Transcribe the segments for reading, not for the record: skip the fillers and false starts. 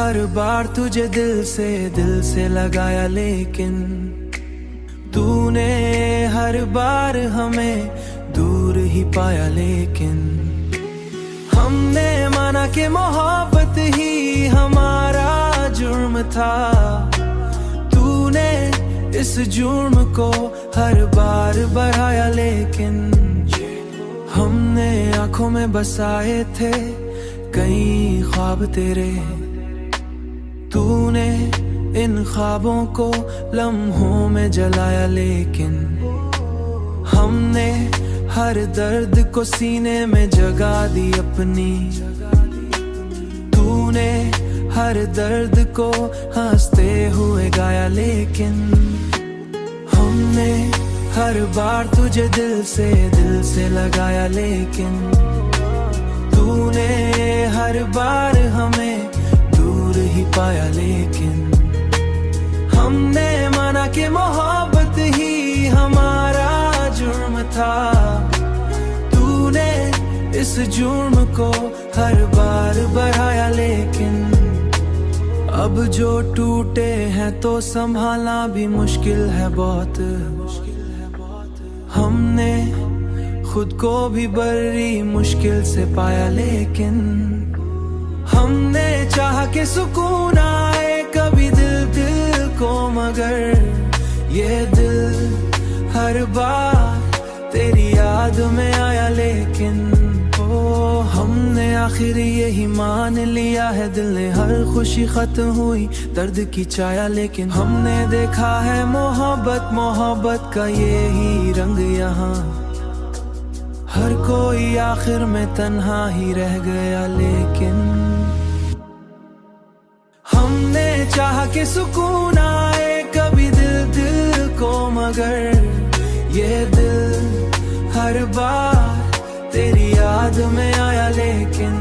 हर बार तुझे दिल से लगाया, लेकिन तूने हर बार हमें दूर ही पाया। लेकिन हमने माना कि मोहब्बत ही हमारा जुर्म था, तूने इस जुर्म को हर बार बढ़ाया। लेकिन हमने आंखों में बसाए थे कई ख्वाब तेरे, तूने इन ख्वाबों को लम्हों में जलाया। लेकिन हमने हर दर्द को सीने में जगा दी अपनी, तूने हर दर्द को हंसते हुए गाया। लेकिन हमने हर बार तुझे दिल से लगाया, लेकिन तूने हर बार हमें दूर ही पाया। लेकिन हमने माना कि मोहब्बत ही हमारा जुर्म था, तूने इस जुर्म को हर बार बढ़ाया। लेकिन अब जो टूटे हैं तो संभालना भी मुश्किल है बहुत, हमने खुद को भी बड़ी मुश्किल से पाया। लेकिन हमने चाहा कि सुकून आए कभी दिल को, मगर ये दिल हर बार तेरी याद में आया। लेकिन हमने आखिर यही मान लिया है, दिल ने हर खुशी खत्म हुई दर्द की छाया। लेकिन हमने देखा है मोहब्बत का यही रंग यहाँ, हर कोई आखिर में तन्हा ही रह गया। लेकिन हमने चाहा कि सुकून आए कभी दिल को, मगर ये दिल हर बार तेरी याद में आया। लेकिन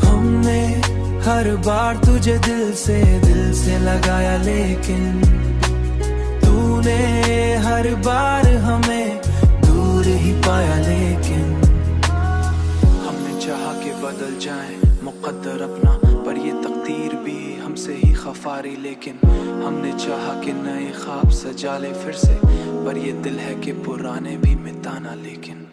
हमने हर बार तुझे दिल से लगाया, लेकिन तूने हर बार हमें दूर ही पाया। लेकिन हमने चाहा कि बदल जाए मुक़द्दर अपना, पर ये तकदीर भी हमसे ही खफारी। लेकिन हमने चाहा कि नए ख्वाब सजा ले फिर से, पर ये दिल है कि पुराने भी मिटाना। लेकिन